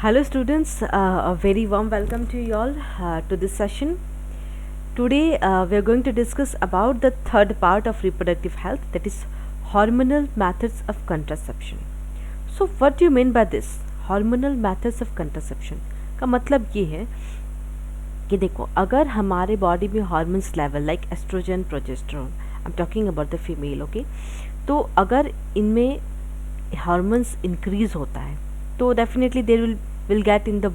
Hello students, a very warm welcome to you all to this session. Today we are going to discuss about the third part of reproductive health, that is hormonal methods of contraception. So what do you mean by this? Hormonal methods of contraception का मतलब ये है कि देखो, अगर हमारे body में hormones level like estrogen progesterone, I am talking about the female, okay, तो अगर इनमें हार्मोन्स इंक्रीज होता है तो definitely there will get in the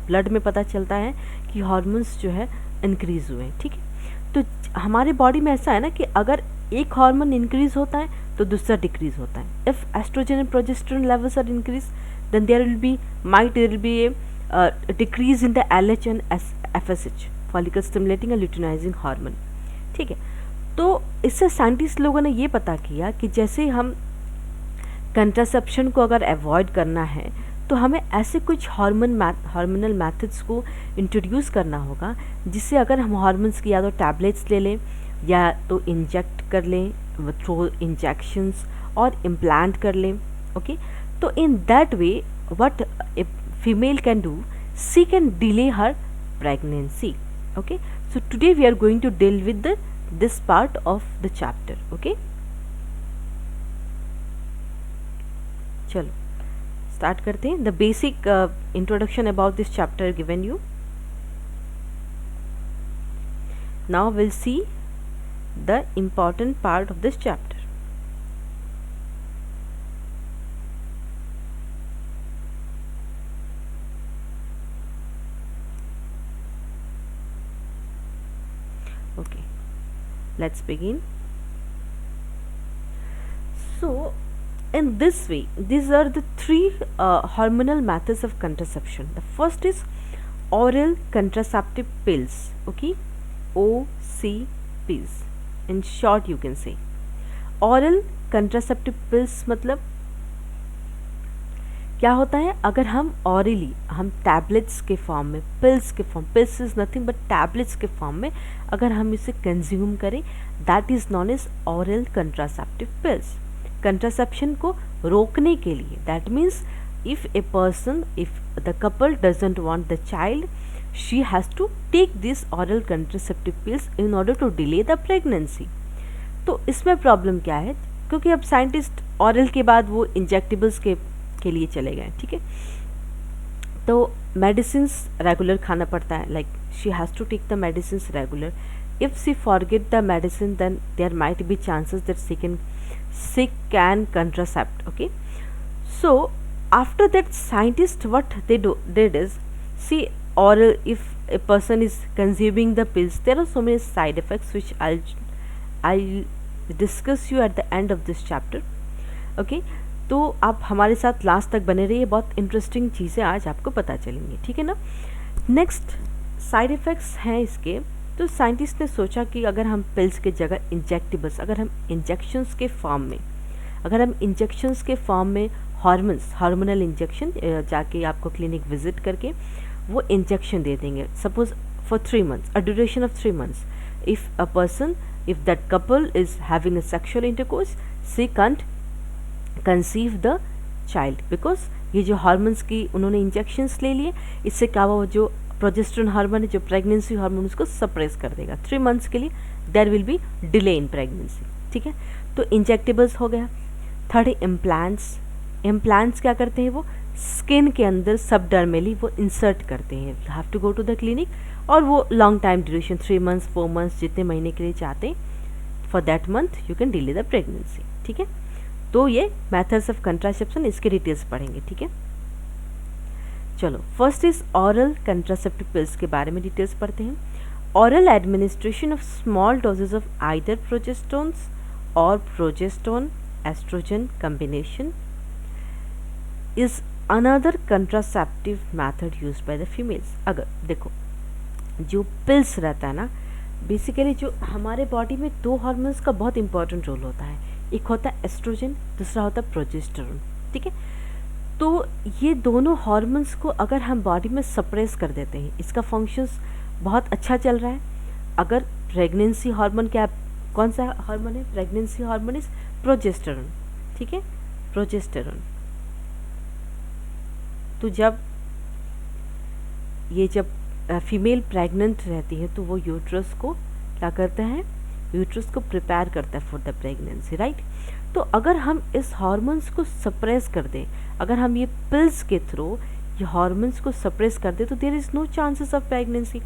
blood में पता चलता है कि हार्मोन्स जो है इंक्रीज हुए हैं, ठीक है। तो हमारे बॉडी में ऐसा है ना कि अगर एक हार्मोन इंक्रीज होता है तो दूसरा डिक्रीज होता है। If estrogen and progesterone levels are increase then there will be a decrease in the LH and FSH, follicle stimulating and luteinising hormone, ठीक है। तो इससे साइंटिस्ट लोगों ने ये पता किया कि जैसे हम कंट्रासेप्शन को अगर अवॉइड करना है तो हमें ऐसे कुछ हार्मोनल मेथड्स को इंट्रोड्यूस करना होगा जिससे अगर हम हार्मोन्स की या तो टैबलेट्स ले लें या तो इंजेक्ट कर लें थ्रू इंजेक्शंस और इम्प्लांट कर लें, ओके। तो in that way what a female can do, she can delay her pregnancy, okay. So today we are going to deal with this part of the chapter, okay. चलो start करते हैं। The basic introduction about this chapter given you. Now will see the important part of this chapter. Okay, let's begin. So in this way, these are the three hormonal methods of contraception. The first is oral contraceptive pills, okay, OCPs in short you can say. Oral contraceptive pills मतलब क्या होता है, अगर हम hourly हम tablets के form में, pills is nothing but tablets के फॉर्म में अगर हम इसे कंज्यूम करें, that is known as oral contraceptive pills. Contraception को रोकने के लिए, that means if a person, if the couple doesn't want the child, she has to take this oral contraceptive pills in order to delay the pregnancy. तो इसमें problem क्या है, क्योंकि अब साइंटिस्ट ऑरल के बाद वो इंजेक्टेबल्स के लिए चले गए, ठीक है। तो मेडिसिन रेगुलर खाना पड़ता है, like she has to take the medicine regular. If she forget the medicine then there might be chances that she can contracept, okay. So after that, scientists what they did is, see, oral, if a person is consuming the pills, there are so many side effects which I'll discuss you at the end of this chapter, okay. तो आप हमारे साथ last तक बने रहिए, बहुत interesting चीज़ें आज आपको पता चलेंगी, ठीक है ना। नेक्स्ट साइड इफ़ेक्ट्स हैं इसके। तो साइंटिस्ट ने सोचा कि अगर हम पिल्स के जगह इंजेक्टेबल्स, अगर हम इंजेक्शंस के फॉर्म में हार्मोनल इंजेक्शन, जाके आपको क्लिनिक विजिट करके वो इंजेक्शन दे देंगे, suppose for 3 months, a duration of 3 months, if that couple is having a sexual intercourse, she can't conceive the child, because ये जो हार्मोन्स की उन्होंने इंजेक्शंस ले लिए, इससे क्या हुआ, जो प्रोजेस्टेरोन हार्मोन है, जो प्रेगनेंसी हार्मोन, उसको सप्रेस कर देगा 3 months के लिए, there will be delay in pregnancy, ठीक है। तो इंजेक्टेबल्स हो गया। थर्ड है इम्प्लांट्स क्या करते हैं, वो स्किन के अंदर सबडर्मली वो इंसर्ट करते हैं, have to go to the clinic, और वो long time duration 3 months 4 months जितने महीने के लिए चाहते हैं, for that month you can delay the pregnancy, ठीक है। तो ये मेथड्स ऑफ कंट्रासेप्शन, इसके डिटेल्स पढ़ेंगे, ठीक है। चलो first is oral contraceptive pills के बारे में डिटेल्स पढ़ते हैं। Oral administration of small doses of either progesterones और progesterone estrogen combination is another contraceptive method used by the females. अगर देखो, जो पिल्स रहता है ना, बेसिकली जो हमारे बॉडी में 2 हार्मोन्स का बहुत इंपॉर्टेंट रोल होता है, एक होता है एस्ट्रोजन, दूसरा होता है प्रोजेस्टेरोन, ठीक है। तो ये दोनों हार्मोन्स को अगर हम बॉडी में सप्रेस कर देते हैं, इसका फंक्शंस बहुत अच्छा चल रहा है। अगर प्रेगनेंसी हार्मोन, क्या कौन सा हार्मोन है, प्रेगनेंसी हार्मोन इज प्रोजेस्टेरोन, ठीक है, प्रोजेस्टेरोन। तो जब ये जब फीमेल प्रेग्नेंट रहती है तो वो यूट्रस को क्या करता है, यूट्रस को प्रिपेयर करता है फॉर द प्रेगनेंसी, राइट। तो अगर हम इस हार्मोन्स को सप्रेस कर दें, अगर हम ये पिल्स के थ्रू ये हार्मोन्स को सप्रेस कर दें, तो there is no chances of pregnancy,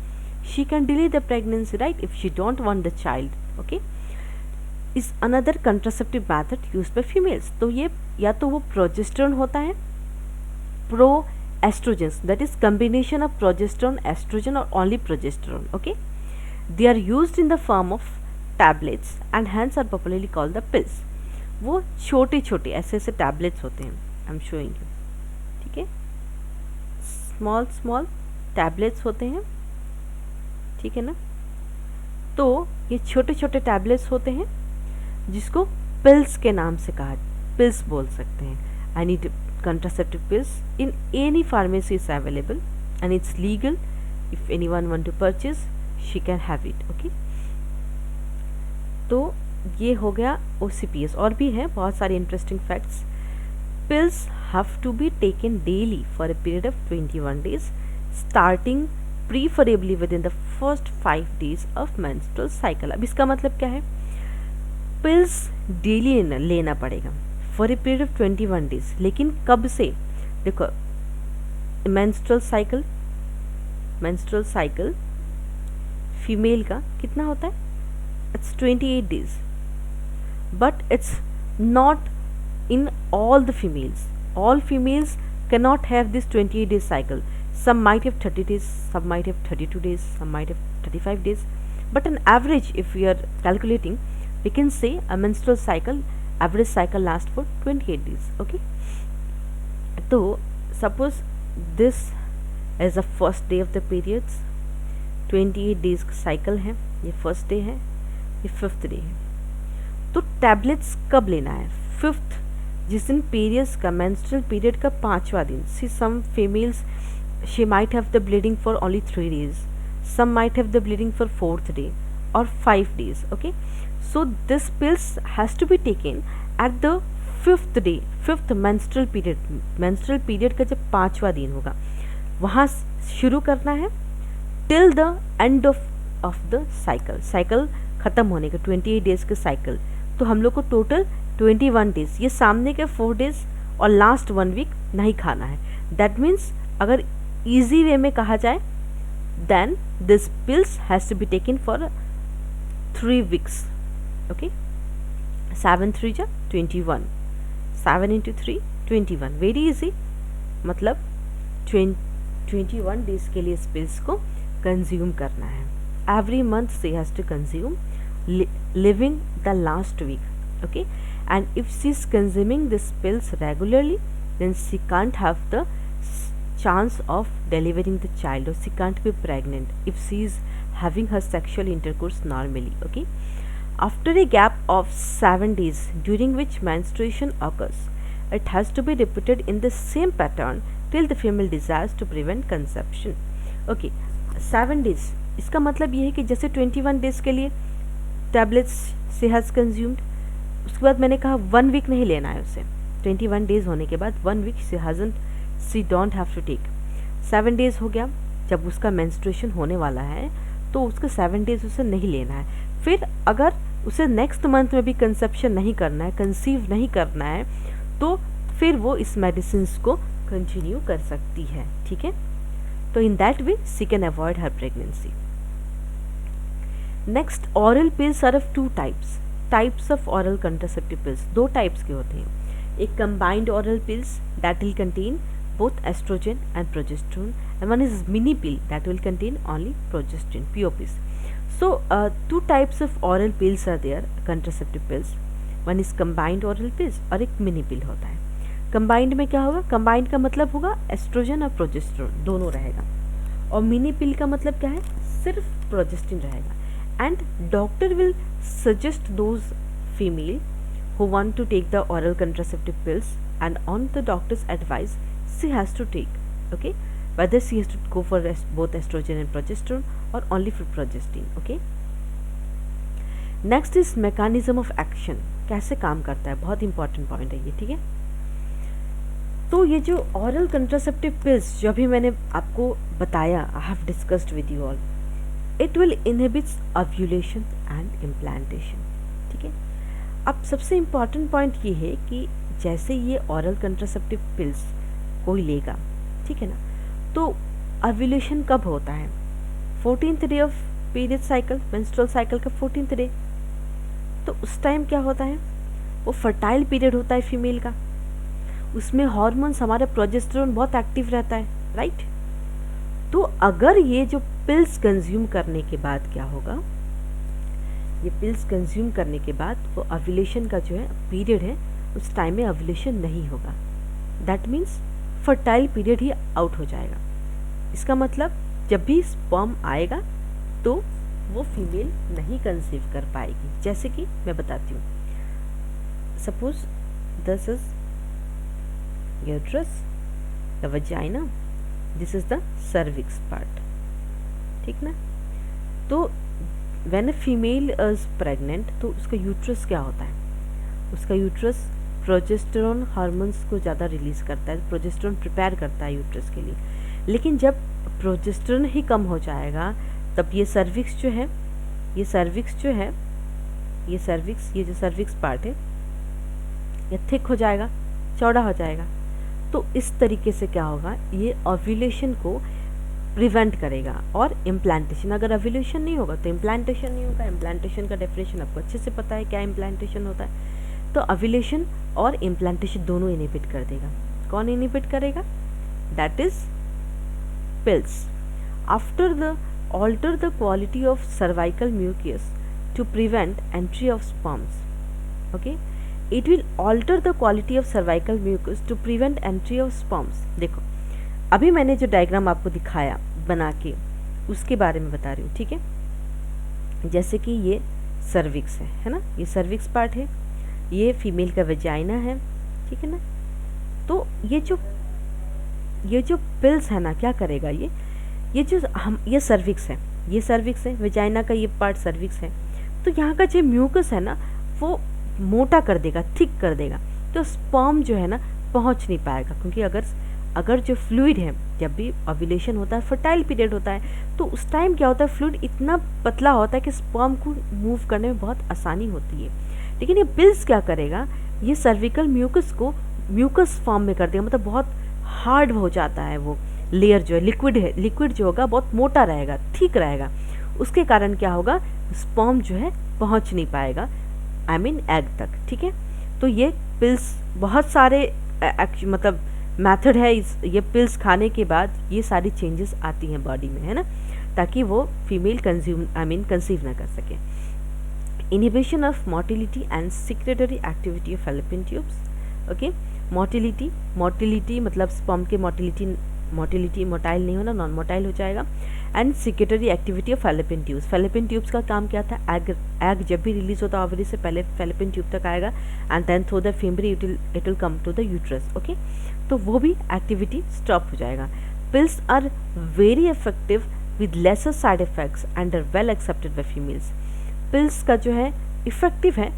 she can delay the pregnancy, right, if she don't want the child. Okay, is another contraceptive method used by females. तो ये या तो वो प्रोजेस्टेरोन होता है, pro estrogens, that is combination of progesterone, estrogen or only progesterone. Okay, they are used in the form of tablets and hence are popularly called the pills. वो छोटे छोटे ऐसे ऐसे टैबलेट्स होते हैं, आई एम शोइंग यू, ठीक है, small small tablets होते हैं, ठीक है ना। तो ये छोटे छोटे टैबलेट्स होते हैं जिसको पिल्स के नाम से कहा, पिल्स बोल सकते हैं। I need contraceptive pills in any pharmacy is available and it's legal. If anyone want to purchase, she can have it. Okay, तो ये हो गया OCPS। और भी है बहुत सारे interesting facts. pills have to be taken daily for a period of 21 days starting preferably within the first 5 days of menstrual cycle। अब इसका मतलब क्या है, pills डेली लेना पड़ेगा for a period of 21 days, लेकिन कब से, देखो मेंस्ट्रुअल साइकिल फीमेल का कितना होता है, it's 28 days, but it's not in all the females, all females can not have this 28 days cycle, some might have 30 days, some might have 32 days, some might have 35 days, but on average if we are calculating we can say a menstrual cycle, average cycle lasts for 28 days. Okay, तो suppose this is the first day of the periods, 28 days का cycle है, ये first day है, ये 5th day है। तो tablets कब लेना है, 5th, जिस दिन पीरियड्स का menstrual period का 5वां दिन। See some females she might have the bleeding for only 3 days, some might have the bleeding for 4th day or 5 days. Okay, so this pills has to be taken at the 5th day, 5th menstrual period का जब 5वां दिन होगा वहाँ शुरू करना है till the end of the cycle ख़त्म होने का 28 डेज के साइकिल। तो हम लोग को टोटल 21 डेज, ये सामने के 4 डेज और लास्ट 1 वीक नहीं खाना है। दैट मीन्स अगर इजी वे में कहा जाए then this pills has to be taken for 3 weeks. Okay, 7 3 जा 21, 7 into 3 21, वेरी इजी, मतलब 21 डेज के लिए इस पिल्स को कंज्यूम करना है। Every month she has to consume living the last week. Okay, and if she is consuming this pills regularly then she can't have the chance of delivering the child, or she can't be pregnant if she is having her sexual intercourse normally. Okay, after a gap of 7 days during which menstruation occurs, it has to be repeated in the same pattern till the female desires to prevent conception. Okay, 7 days, इसका मतलब ये है कि जैसे 21 days के लिए tablets she has consumed, उसके बाद मैंने कहा 1 वीक नहीं लेना है उसे, 21 डेज होने के बाद 1 week she don't have to take। 7 days हो गया, जब उसका मेंस्ट्रुएशन होने वाला है तो उसका 7 डेज उसे नहीं लेना है। फिर अगर उसे नेक्स्ट मंथ में भी कंसेप्शन नहीं करना है, कंसीव नहीं करना है, तो फिर वो इस मेडिसिन को कंटिन्यू कर सकती है। ठीक है, तो in that way she can avoid her pregnancy. Next, oral pills are of 2 types of oral contraceptive pills. 2 types के होते हैं, एक combined oral pills that will contain both estrogen and progesterone, and one is mini pill that will contain only progesterone, POPs. So 2 types of oral pills are there, contraceptive pills. One is combined oral pills और एक mini pill होता है। combined में क्या होगा, combined का मतलब होगा एस्ट्रोजन और प्रोजेस्टेरोन दोनों रहेगा, और मिनी पिल का मतलब क्या है, सिर्फ प्रोजेस्टिन रहेगा। And doctor will suggest those female who want to take the oral contraceptive pills, and on the doctor's advice she has to take, okay, whether she has to go for both estrogen and progesterone or only for progestin. Okay, next is mechanism of action, कैसे काम करता है, बहुत important point है ये। ठीक है, तो ये जो ऑरल कंट्रासेप्टिव पिल्स जो अभी मैंने आपको बताया, I have discussed with you all, it will inhibits ovulation and implantation. ठीक है, अब सबसे इम्पॉर्टेंट पॉइंट ये है कि जैसे ये ऑरल कंट्रासेप्टिव पिल्स कोई लेगा, ठीक है ना, तो ओव्यूलेशन कब होता है? 14th day of period cycle, menstrual cycle का 14th डे। तो उस टाइम क्या होता है, वो फर्टाइल पीरियड होता है फीमेल का, उसमें हार्मोन्स, हमारा प्रोजेस्टेरोन बहुत एक्टिव रहता है, राइट। तो अगर ये जो पिल्स कंज्यूम करने के बाद क्या होगा, ये पिल्स कंज्यूम करने के बाद वो ओव्यूलेशन का जो है पीरियड है, उस टाइम में ओव्यूलेशन नहीं होगा। That means fertile period he out हो जाएगा। इसका मतलब जब भी स्पर्म आएगा तो वो फीमेल नहीं कंसीव कर पाएगी। जैसे कि मैं बताती हूँ, suppose this is uterus, the vagina, this is the cervix part, ठीक ना। तो when a female is pregnant तो उसका यूट्रस क्या होता है, उसका यूट्रस प्रोजेस्टेरोन हार्मोन्स को ज़्यादा रिलीज करता है, प्रोजेस्टेरोन प्रिपेयर करता है यूट्रस के लिए। लेकिन जब प्रोजेस्टेरोन ही कम हो जाएगा तब ये सर्विक्स जो है, ये सर्विक्स जो है, ये सर्विक्स, ये जो सर्विक्स पार्ट है ये थिक हो जाएगा, चौड़ा हो जाएगा। तो इस तरीके से क्या होगा, ये ओव्यूलेशन को प्रिवेंट करेगा। और इम्प्लांटेशन, अगर ओव्यूलेशन नहीं होगा तो इम्प्लांटेशन नहीं होगा। इम्प्लांटेशन का डेफिनेशन आपको अच्छे से पता है, क्या इम्प्लांटेशन होता है। तो ओव्यूलेशन और इम्प्लांटेशन दोनों इनहिबिट कर देगा। कौन इनहिबिट करेगा? That is pills. After the alter the quality of cervical mucus to prevent entry of sperms. Okay, it will alter the quality of cervical mucus to prevent entry of sperms. देखो अभी मैंने जो diagram आपको दिखाया बना के, उसके बारे में बता रही हूँ, ठीक है। जैसे कि ये सर्विक्स है ना, ये सर्विक्स पार्ट है, ये फीमेल का वेजाइना है, ठीक है ना। तो ये जो पिल्स है ना, क्या करेगा, ये जो हम, ये सर्विक्स है, ये सर्विक्स है, वेजाइना का ये पार्ट सर्विक्स है। तो यहाँ का जो म्यूकस है ना वो मोटा कर देगा, थिक कर देगा। तो स्पर्म जो है ना पहुँच नहीं पाएगा, क्योंकि अगर जो फ्लूइड है, जब भी ओव्यूलेशन होता है, फर्टाइल पीरियड होता है, तो उस टाइम क्या होता है, फ्लूइड इतना पतला होता है कि स्पर्म को मूव करने में बहुत आसानी होती है। लेकिन ये पिल्स क्या करेगा, ये सर्विकल म्यूकस को म्यूकस फॉर्म में कर देगा, मतलब बहुत हार्ड हो जाता है वो लेयर जो है, लिक्विड जो होगा बहुत मोटा रहेगा, ठीक रहेगा। उसके कारण क्या होगा, स्पर्म जो है पहुंच नहीं पाएगा, आई मीन एग तक, ठीक है। तो ये पिल्स, बहुत सारे मतलब मेथड है ये पिल्स खाने के बाद ये सारी चेंजेस आती हैं बॉडी में, है ना, ताकि वो फीमेल कंसीव ना कर सके। Inhibition of motility and secretory activity of fallopian tubes. Okay, motility मतलब स्पर्म के मोटिलिटी मोटाइल नहीं होना, नॉन मोटाइल हो जाएगा। And secretory activity of fallopian tubes. Fallopian tubes का काम क्या था, एग जब भी रिलीज होता है ओवरी से पहले फैलोपियन ट्यूब तक आएगा, and then through the fimbriae it will come to the uterus. Okay, तो वो भी एक्टिविटी स्टॉप हो जाएगा। Pills are very effective with lesser side effects and are well accepted by females. Pills का जो है इफेक्टिव है,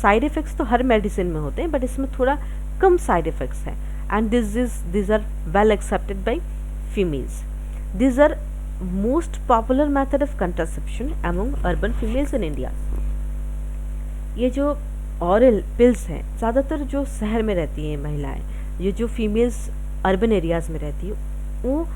साइड इफेक्ट्स तो हर मेडिसिन में होते हैं, बट इसमें थोड़ा कम साइड इफेक्ट्स है, and these are well accepted by females. These are most popular method of contraception among urban females in India. ये जो ऑरल पिल्स हैं, ज़्यादातर जो शहर में रहती हैं महिलाएं, ये जो फीमेल्स अर्बन एरियाज़ में रहती है, वो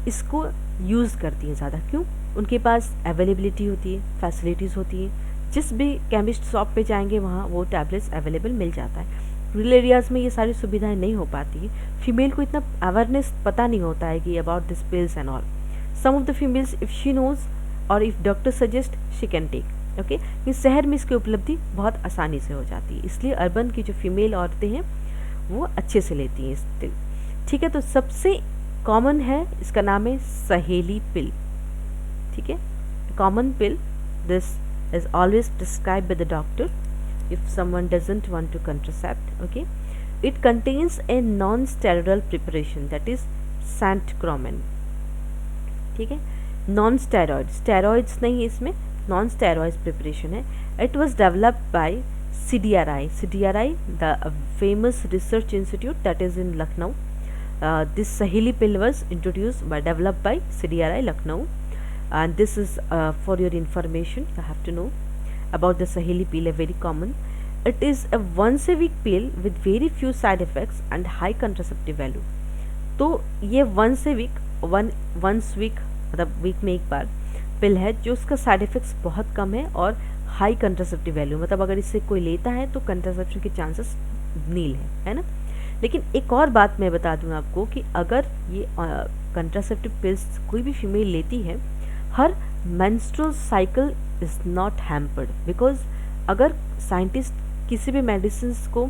इसको यूज़ करती हैं ज़्यादा। क्यों? उनके पास अवेलेबिलिटी होती है, फैसिलिटीज़ होती हैं, जिस भी केमिस्ट शॉप पे जाएंगे वहाँ वो टैबलेट्स अवेलेबल मिल जाता है। रूरल एरियाज़ में ये सारी सुविधाएं नहीं हो पाती है, फीमेल को इतना अवेयरनेस पता नहीं होता है कि about this pills and all. Some of the females if she knows और if doctor suggest she can take. Okay, ये शहर में इसकी उपलब्धि बहुत आसानी से हो जाती है, इसलिए अर्बन की जो फीमेल औरतें हैं वो अच्छे से लेती हैं इस पिल, ठीक है। तो सबसे कॉमन है, इसका नाम है सहेली पिल, ठीक है। Common pill, this is always prescribe by the doctor if someone doesn't want to contracept. Okay, it contains a non-steroidal preparation, that is Santacromin, ठीक है। नॉन स्टेरॉइड, स्टेरॉइड्स नहीं इसमें, नॉन स्टेरॉइड्स प्रिपरेशन है। It was developed by CDRI, the famous research institute that is in Lucknow. This Saheli pill was developed by CDRI Lucknow, and this is for your information. You have to know about the Saheli pill, a very common. It is a once a week pill with very few side effects and high contraceptive value. तो ये once week मतलब week में एक बार पिल है जो उसका side effects बहुत कम है और हाई कंट्रासेप्टिव वैल्यू, मतलब अगर इससे कोई लेता है तो कंट्रासेप्शन के चांसेस नील है ना। लेकिन एक और बात मैं बता दूं आपको कि अगर ये कंट्रासेप्टिव पिल्स कोई भी फीमेल लेती है, her menstrual cycle is not hampered, because अगर साइंटिस्ट किसी भी मेडिसिन को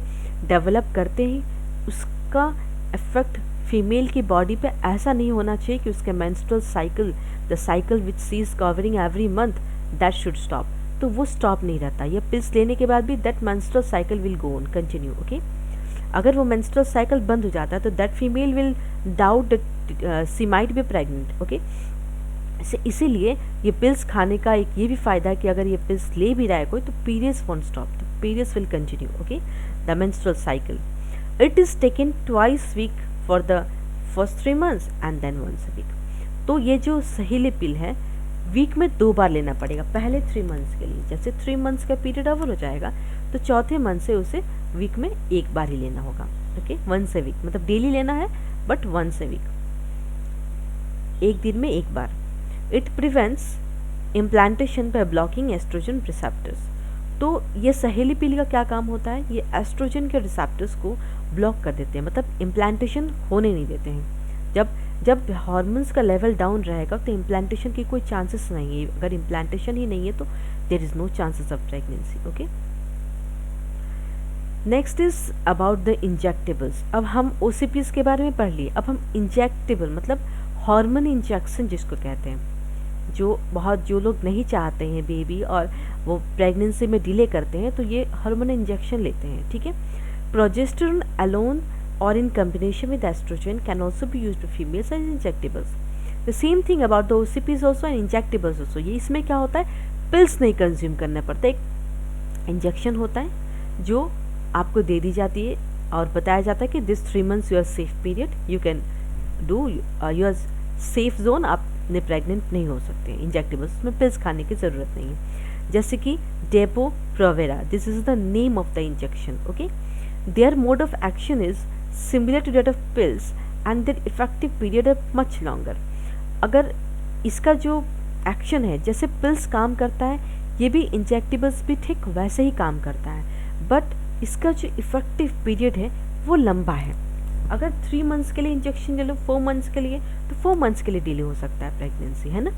डेवलप करते हैं उसका इफेक्ट फीमेल की बॉडी पे ऐसा नहीं होना चाहिए कि उसके menstrual cycle, the cycle which she is covering every month, that should stop. तो वो स्टॉप नहीं रहता, ये पिल्स लेने के बाद भी that menstrual cycle will go on continue. Okay, अगर वो मेंस्ट्रुअल साइकिल बंद हो जाता है तो that female will doubt that she might be pregnant. Okay, इसीलिए ये पिल्स खाने का एक ये भी फ़ायदा है कि अगर ये पिल्स ले भी रहा है कोई तो periods won't stop, the periods will continue. Okay, the menstrual cycle it is taken twice week for the first 3 months and then once a week. तो ये जो सहेली पिल है वीक में 2 बार लेना पड़ेगा, पहले 3 months के लिए। जैसे 3 months का पीरियड ओवर हो जाएगा तो चौथे मंथ से उसे वीक में 1 बार ही लेना होगा। ओके, वंस अ वीक, मतलब डेली लेना है बट वंस अ वीक, एक दिन में 1 बार। It prevents implantation by blocking estrogen receptors. तो ये सहेली पिल का क्या काम होता है, ये एस्ट्रोजन के रिसेप्टर्स को ब्लॉक कर देते हैं, मतलब इम्प्लांटेशन होने नहीं देते हैं। जब हार्मोन्स का लेवल डाउन रहेगा तो इम्प्लांटेशन की कोई चांसेस नहीं है। अगर इम्प्लांटेशन ही नहीं है तो there is no chances of pregnancy. Okay, next is about the injectables. अब हम OCPs के बारे में पढ़ लिए, अब हम इंजेक्टेबल मतलब हार्मोन इंजेक्शन जिसको कहते हैं, जो लोग नहीं चाहते हैं बेबी और वो प्रेगनेंसी में डिले करते हैं तो ये हार्मोन इंजेक्शन लेते हैं। ठीक है, प्रोजेस्टेरोन अलोन और in combination with estrogen can also be used for females as injectables. The same thing about the OCPs also and injectables also. ये इसमें क्या होता है, पिल्स नहीं कंज्यूम करना पड़ता, एक इंजेक्शन होता है जो आपको दे दी जाती है और बताया जाता है कि this 3 months your safe period, you can do your safe zone, आपने प्रेग्नेंट नहीं हो सकते। इंजेक्टेबल्स में पिल्स खाने की ज़रूरत नहीं है, जैसे कि Depo Provera, this is the name of the injection. Okay, their mode of action is similar to that of pills and their effective period are much longer. अगर इसका जो एक्शन है जैसे पिल्स काम करता है, ये भी इंजेक्टेबल्स भी ठीक वैसे ही काम करता है, बट इसका जो इफेक्टिव पीरियड है वो लंबा है। अगर 3 months के लिए इंजेक्शन ले लो 4 months के लिए, तो 4 months के लिए डिले हो सकता है प्रेगनेंसी, है ना।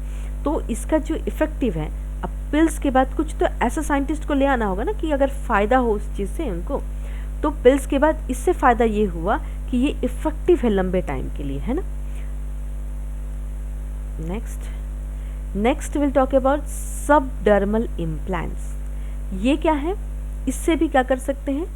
तो इसका जो इफेक्टिव है, अब पिल्स के बाद कुछ तो ऐसा साइंटिस्ट को ले आना होगा ना कि अगर फ़ायदा हो उस चीज़ से उनको, तो पिल्स के बाद इससे फ़ायदा ये हुआ कि ये इफेक्टिव है लंबे टाइम के लिए, है ना। Next will talk about subdermal implants. ये क्या है, इससे भी क्या कर सकते हैं,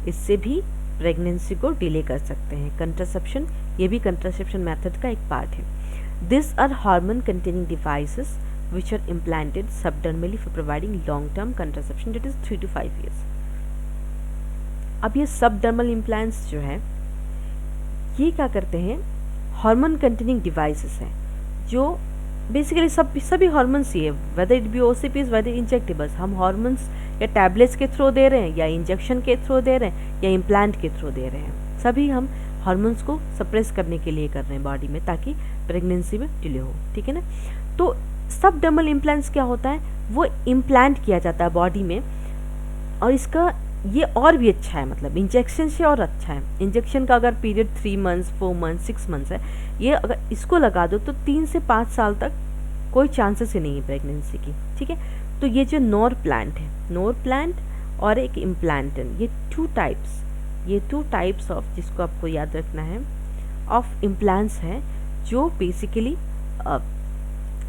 इससे भी प्रेगनेंसी को डिले कर सकते हैं। कंट्रासेप्शन, ये भी कंट्रासेप्शन मेथड का एक पार्ट है। This are hormone containing devices which are implanted subdermally for providing long term contraception, that is 3 to 5 years। अब ये सबडर्मल इम्प्लांट्स जो है ये क्या करते हैं, हार्मोन कंटेनिंग डिवाइसेस हैं जो बेसिकली सभी हार्मोन्स ही है, whether it be OCPs whether injectables. हम हार्मोन्स या टैबलेट्स के थ्रू दे रहे हैं या इंजेक्शन के थ्रू दे रहे हैं या इम्प्लांट के थ्रू दे रहे हैं, सभी हम हार्मोन्स को सप्रेस करने के लिए कर रहे हैं बॉडी में ताकि प्रेगनेंसी में डिले हो। ठीक है ना। तो सबडर्मल इम्प्लांट्स क्या होता है, वो इम्प्लांट किया जाता है बॉडी में, और इसका ये और भी अच्छा है, मतलब इंजेक्शन से और अच्छा है। इंजेक्शन का अगर पीरियड 3 months 4 months 6 months है, ये अगर इसको लगा दो तो 3 से 5 साल तक कोई चांसेस ही नहीं है प्रेगनेंसी की। ठीक है, तो ये जो नोर प्लांट है, नोर प्लांट और एक इम्प्लांटन, ये 2 टाइप्स ऑफ, जिसको आपको याद रखना है, ऑफ इम्प्लांट्स हैं जो basically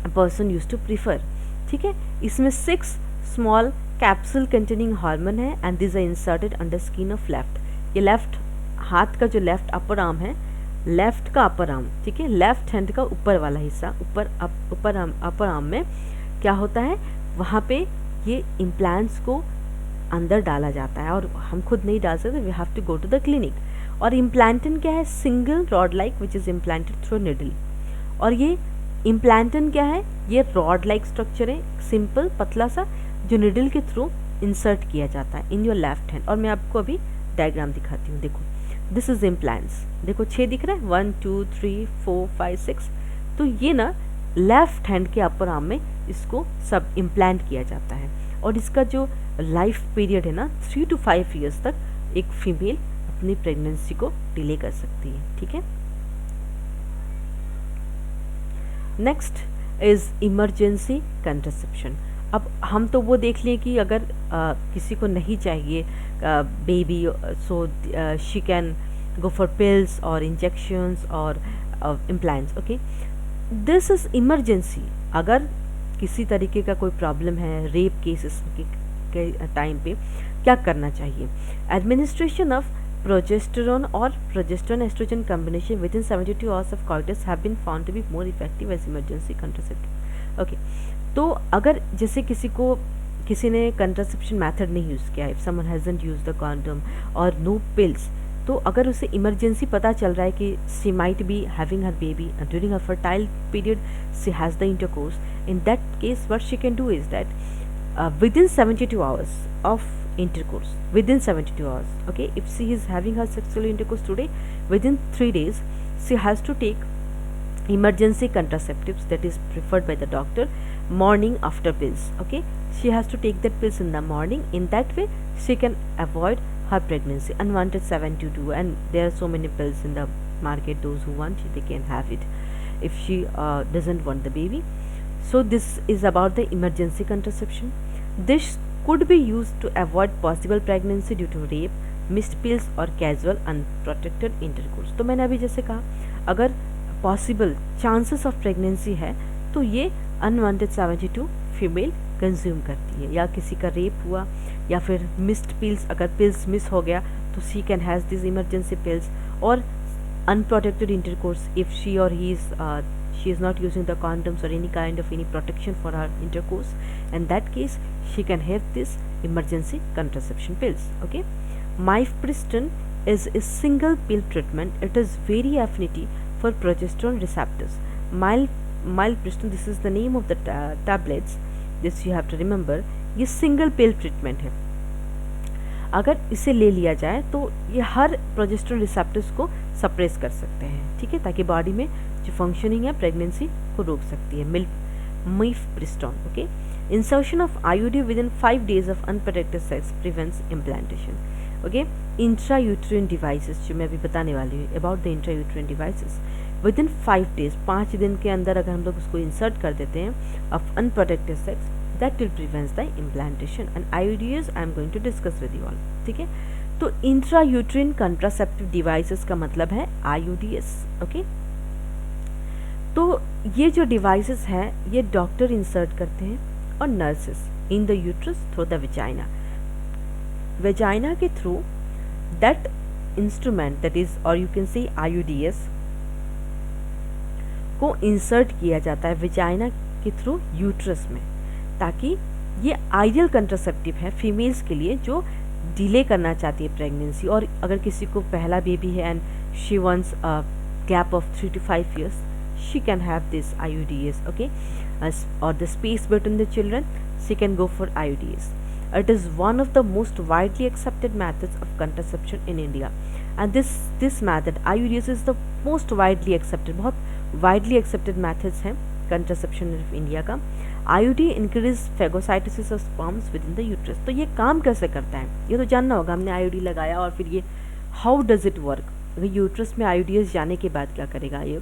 person use to prefer. ठीक है, इसमें 6 स्मॉल कैप्सूल कंटेनिंग हार्मोन है and this are inserted under skin of left. ये लेफ्ट हाथ का जो लेफ्ट अपर आर्म है, लेफ्ट का अपर आर्म, ठीक है, लेफ्ट हैंड का ऊपर वाला हिस्सा, अपर आर्म में क्या होता है, वहाँ पे ये इम्प्लांट्स को अंदर डाला जाता है और हम खुद नहीं डाल सकते, we have to go to the clinic. और इम्प्लांटन क्या है? Single rod like which is implanted through needle. और ये इम्प्लांटन क्या है? ये रॉड लाइक स्ट्रक्चर है, सिंपल पतला सा, जो निडल के थ्रू इंसर्ट किया जाता है इन योर लेफ्ट हैंड। और मैं आपको अभी डायग्राम दिखाती हूँ। देखो, दिस इज इम्प्लांट्स। देखो 6 दिख रहा है, 1 2 3 4 5 6। तो ये ना लेफ्ट हैंड के अपर आर्म में इसको सब इम्प्लांट किया जाता है। और इसका जो लाइफ पीरियड है ना 3 to 5 ईयर्स तक एक फीमेल अपनी प्रेगनेंसी को डिले कर सकती है। ठीक है। Next is emergency contraception. अब हम तो वो देख लें कि अगर किसी को नहीं चाहिए baby, so she can go for pills और इंजेक्शंस और implants. Okay, this is emergency. अगर किसी तरीके का कोई प्रॉब्लम है रेप केसेस के टाइम पे क्या करना चाहिए? एडमिनिस्ट्रेशन ऑफ प्रोजेस्टेरोन और progesterone estrogen combination within 72 hours of coitus have been found to be more effective as emergency contraceptive. Okay, तो अगर जैसे किसी ने कंट्रासेप्शन मेथड नहीं यूज़ किया, if someone hasn't used the condom और no pills, तो अगर उसे इमरजेंसी पता चल रहा है कि she might be having her baby during her fertile period, she has the intercourse, in that case what she can do is that within 72 hours of intercourse, within 72 hours, okay, if she is having her sexual intercourse today, within 3 days she has to take emergency contraceptives that is preferred by the doctor, morning after pills. Okay, she has to take that pills in the morning. In that way she can avoid her pregnancy, unwanted 722, and there are so many pills in the market. Those who want they can have it if she doesn't want the baby. So this is about the emergency contraception. This could be used to avoid possible pregnancy due to rape, missed pills और casual unprotected intercourse. तो मैंने अभी जैसे कहा, अगर possible chances of pregnancy है तो ये unwanted 72 फीमेल कंज्यूम करती है, या किसी का रेप हुआ या फिर मिस्ड पिल्स, अगर पिल्स मिस हो गया तो she can has this emergency pills, और unprotected intercourse if she or he is she is not using the condoms or any kind of any protection for her intercourse. In that case she can have this emergency contraception pills. Okay, mifepristone is a single pill treatment. It is very affinity for progesterone receptors. Mifepristone, this is the name of the tablets, this you have to remember. ये single पिल treatment है। अगर इसे ले लिया जाए तो ये हर progesterone receptors को सप्रेस कर सकते हैं, ठीक है, ताकि बॉडी में जो फंक्शनिंग है प्रेगनेंसी को रोक सकती है। Mifepristone. Okay, insertion of IUD within 5 days of unprotected sex prevents implantation. Okay, intrauterine devices, जो मैं अभी बताने वाली हूँ about the intrauterine devices, within 5 days, 5 दिन के अंदर अगर हम लोग उसको इंसर्ट कर देते हैं of unprotected sex, that will prevent the implantation, and IUDs I am going to discuss with you all. ठीक है, तो इंट्रायूट्रिन कंट्रासेप्टिव डिवाइसेस का मतलब है IUDs. ओके, तो ये जो डिवाइसेस हैं ये डॉक्टर इंसर्ट करते हैं और nurses in the uterus through the vagina. Vagina के through that instrument that is, और यू कैन से IUDs को इंसर्ट किया जाता है वेजाइना के थ्रू यूट्रस में, ताकि ये आइडियल कंट्रासेप्टिव है फीमेल्स के लिए जो डिले करना चाहती है प्रेगनेंसी, और अगर किसी को पहला बेबी है and she wants a gap of 3 to 5 years, she can have this IUDs. Okay, or the space between the children, she can go for IUDs. It is one of the most widely accepted methods of contraception in India, and this method IUDs is the most widely accepted, बहुत widely accepted methods हैं contraception of India का। IUD increase phagocytosis of sperms with in the uterus. तो ये काम कैसे करता है ये तो जानना होगा, हमने IUD लगाया और फिर ये हाउ डज इट वर्क। अगर यूट्रस में IUDs जाने के बाद क्या करेगा, ये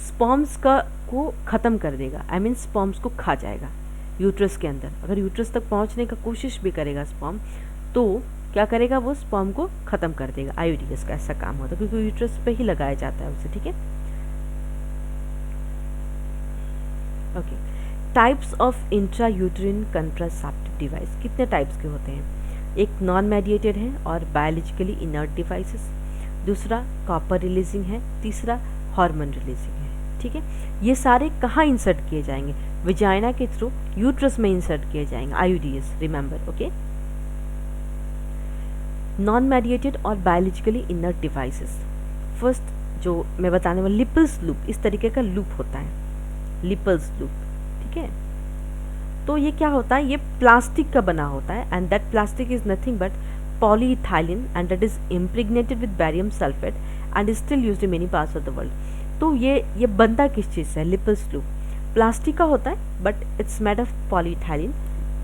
स्पर्म्स को ख़त्म कर देगा, आई मीन स्पर्म्स को खा जाएगा यूट्रस के अंदर। अगर यूट्रस तक पहुंचने का कोशिश भी करेगा स्पर्म, तो क्या करेगा, वो स्पर्म को ख़त्म कर देगा। IUDs का ऐसा काम होता है क्योंकि यूट्रस पे ही लगाया जाता है उसे। ठीक है, okay, types of intrauterine contraceptive device, कितने टाइप्स के होते हैं? एक नॉन मेडिएटेड है और बायोलॉजिकली इनर्ट डिवाइसेस, दूसरा कॉपर रिलीजिंग है, तीसरा हार्मोन रिलीजिंग है। ठीक है, ये सारे कहाँ इंसर्ट किए जाएंगे? विजाइना के थ्रू यूट्रस में इंसर्ट किए जाएंगे IUDs, remember. Okay, non mediated और बायोलॉजिकली इनर्ट डिवाइसेस। फर्स्ट जो मैं बताने वाला लिपल्स लूप, इस तरीके का लूप होता है, लिपल्स लूप, ठीक है। तो ये क्या होता है, ये प्लास्टिक का बना होता है and that plastic is nothing but polyethylene and that is impregnated with barium sulphate and is still used in many parts of the world. तो ये बनता किस चीज़ से है, लिपल्स लूप प्लास्टिक का होता है but it's made of polyethylene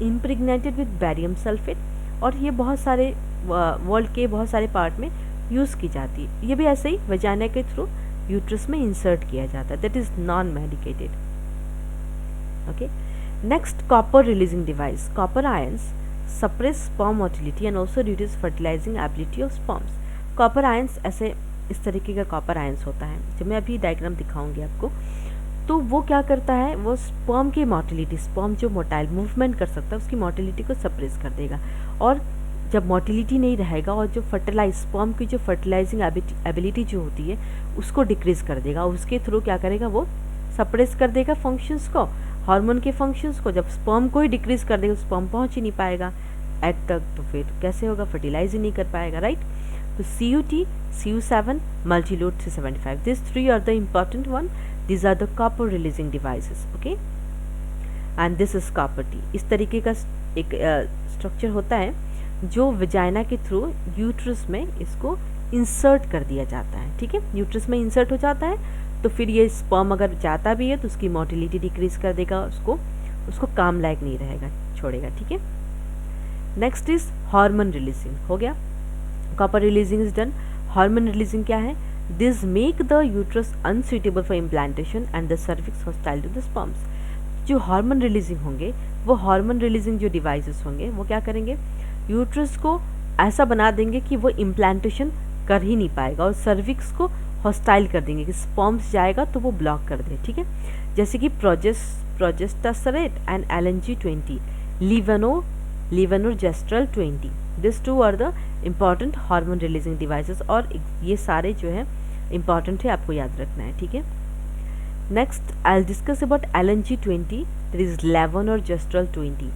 impregnated with barium sulphate, और ये बहुत सारे वर्ल्ड के बहुत सारे पार्ट में यूज़ की जाती है। ये भी ऐसे ही वजाइना के थ्रू यूट्रस में इंसर्ट किया जाता है, that is non medicated. Okay, next copper releasing device. Copper ions suppress sperm motility and also reduce fertilizing ability of sperms। Copper ions ऐसे इस तरीके का कॉपर आयंस होता है, जो मैं अभी डायग्राम दिखाऊंगी आपको। तो वो क्या करता है, वो स्पर्म की मोटिलिटी, स्पर्म जो मोटाइल मूवमेंट कर सकता है उसकी मोटिलिटी को सप्रेस कर देगा, और जब मोटिलिटी नहीं रहेगा और जो फर्टिलाइज स्पर्म की जो फर्टिलाइजिंग एबिलिटी जो होती है उसको डिक्रीज कर देगा। उसके थ्रू क्या करेगा, वो सप्रेस कर देगा फंक्शंस को, हार्मोन के फंक्शंस को। जब स्पर्म को ही डिक्रीज कर देगा स्पर्म पहुंच ही नहीं पाएगा एग तक, तो फिर कैसे होगा, फर्टिलाइज ही नहीं कर पाएगा, राइट। तो CUT, CU7, multiload 375, this three are the important one, these are the copper releasing devices, okay, and this is copper T। इस तरीके का एक स्ट्रक्चर होता है जो वजाइना के थ्रू यूट्रस में इसको इंसर्ट कर दिया जाता है, ठीक है। यूट्रस में इंसर्ट हो जाता है तो फिर ये स्पर्म अगर जाता भी है तो उसकी मोटिलिटी डिक्रीज कर देगा, उसको काम लायक नहीं रहेगा, छोड़ेगा, ठीक है। नेक्स्ट इज हार्मोन रिलीजिंग, हो गया, copper releasing is done. Hormone releasing क्या है, this make the uterus unsuitable for implantation and the cervix hostile to the sperms. जो हार्मोन रिलीजिंग होंगे, वो हार्मोन रिलीजिंग जो डिवाइसेस होंगे वो क्या करेंगे, यूट्रस को ऐसा बना देंगे कि वो इम्प्लांटेशन कर ही नहीं पाएगा, और सर्विक्स को हॉस्टाइल कर देंगे कि स्पर्म्स जाएगा तो वो ब्लॉक कर दे, ठीक है। जैसे कि progesterone and LNG-20, levonorgestrel 20, this two are the important hormone releasing devices, और ये सारे जो है इम्पॉर्टेंट है, आपको याद रखना है, ठीक है। Next I will discuss about LNG-20, that is levonorgestrel 20,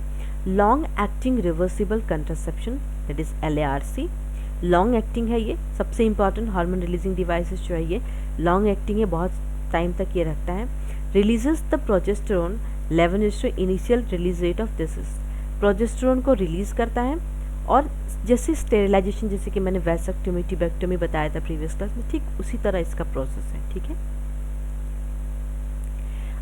long acting reversible contraception, that is LARC। Long acting है, ये सबसे इंपॉर्टेंट हार्मोन रिलीजिंग डिवाइसेस जो है ये लॉन्ग एक्टिंग है, बहुत टाइम तक ये रखता है। Releases the progesterone 11 initial release rate of this is, progesterone को रिलीज करता है, और जैसे स्टेरिलाइजेशन, जैसे कि मैंने वैसेक्टोमी ट्यूबेक्टोमी बताया था प्रीवियस क्लास में, ठीक उसी तरह इसका प्रोसेस है, ठीक है।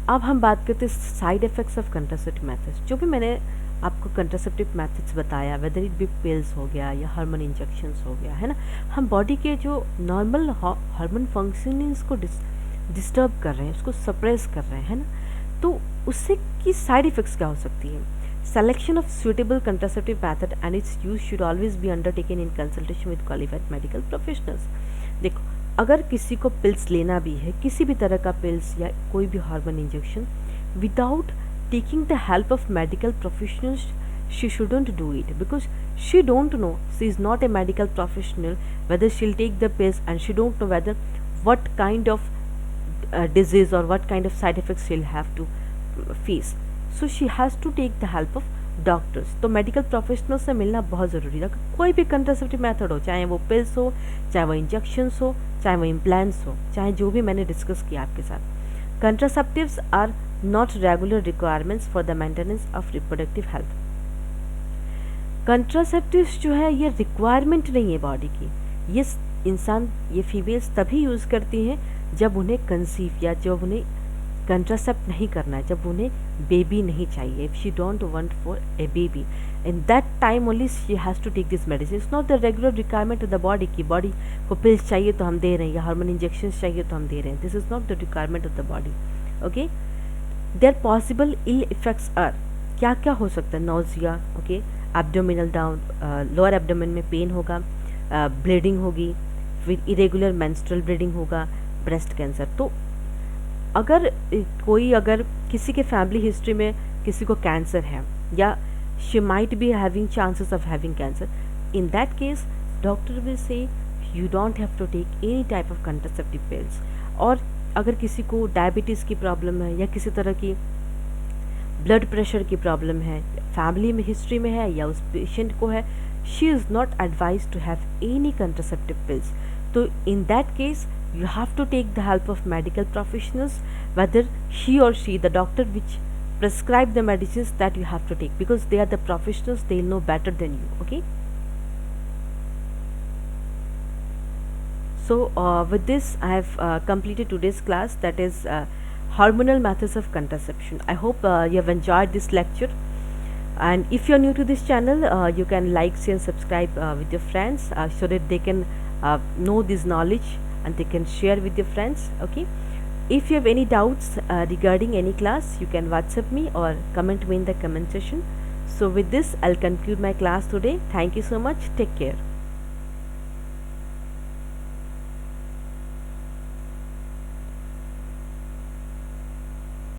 अब हम बात करते हैं side effects of contraceptive methods. जो भी मैंने आपको कंट्रासेप्टिव मेथड्स बताया, वेदर इट बी पिल्स हो गया या हार्मोन इंजेक्शंस हो गया, है ना, हम बॉडी के जो नॉर्मल हार्मोन फंक्शनिंग्स को डिस्टर्ब कर रहे हैं, उसको सप्रेस कर रहे हैं, है ना, तो उससे की साइड इफेक्ट्स क्या हो सकती है। Selection of suitable contraceptive method and its use should always be undertaken in consultation with qualified medical professionals। देखो, अगर किसी को पिल्स लेना भी है, किसी भी तरह का पिल्स या कोई भी hormone injection, without taking the help of medical professionals, she shouldn't do it because she don't know, she is not a medical professional, whether she'll take the pills, and she don't know whether what kind of disease or what kind of side effects she'll have to face, so she has to take the help of doctors. तो medical professional से मिलना बहुत ज़रूरी है। कोई भी contraceptive method हो, चाहे वो पिल्स हो, चाहे वो इंजेक्शंस हो, चाहे वो इम्प्लांट्स हो, चाहे जो भी मैंने डिस्कस किया आपके साथ, contraceptives are not regular requirements for the maintenance of reproductive health. Contraceptives जो है ये रिक्वायरमेंट नहीं है बॉडी की, ये इंसान, ये फीमेल्स तभी यूज़ करती हैं जब उन्हें कंसीव या जब उन्हें कंट्रासेप्ट नहीं करना है, जब उन्हें बेबी नहीं चाहिए, if she don't want for a baby, in that time only she has to take this medicine. It's not the regular requirement of the body की बॉडी को पिल्स चाहिए तो हम दे रहे हैं, या हार्मोन इंजेक्शन चाहिए तो हम दे रहे हैं, this is not the requirement of the body, okay. Their possible ill effects are, क्या क्या हो सकता है, nausea, okay, abdominal down, lower abdomen में पेन होगा, ब्लीडिंग होगी, फिर इरेगुलर मेंस्ट्रुअल ब्लीडिंग होगा, ब्रेस्ट कैंसर। तो अगर किसी के फैमिली हिस्ट्री में किसी को कैंसर है, या she might be having chances of having cancer, in that case doctor will say you don't have to take any type of contraceptive pills. और अगर किसी को डायबिटीज़ की प्रॉब्लम है, या किसी तरह की ब्लड प्रेशर की प्रॉब्लम है, फैमिली में हिस्ट्री में है, या उस पेशेंट को है, she is not advised to have any contraceptive pills. So in that case, you have to take the help of medical professionals, whether he or she, the doctor which prescribe the medicines that you have to take, because they are the professionals, they'll know better than you. Okay. So with this I have completed today's class, that is hormonal methods of contraception. I hope you have enjoyed this lecture, and if you're new to this channel, you can like, share and subscribe with your friends, so that they can know this knowledge and they can share with your friends. Okay. If you have any doubts regarding any class, you can WhatsApp me or comment me in the comment section. So with this, I'll conclude my class today. Thank you so much. Take care.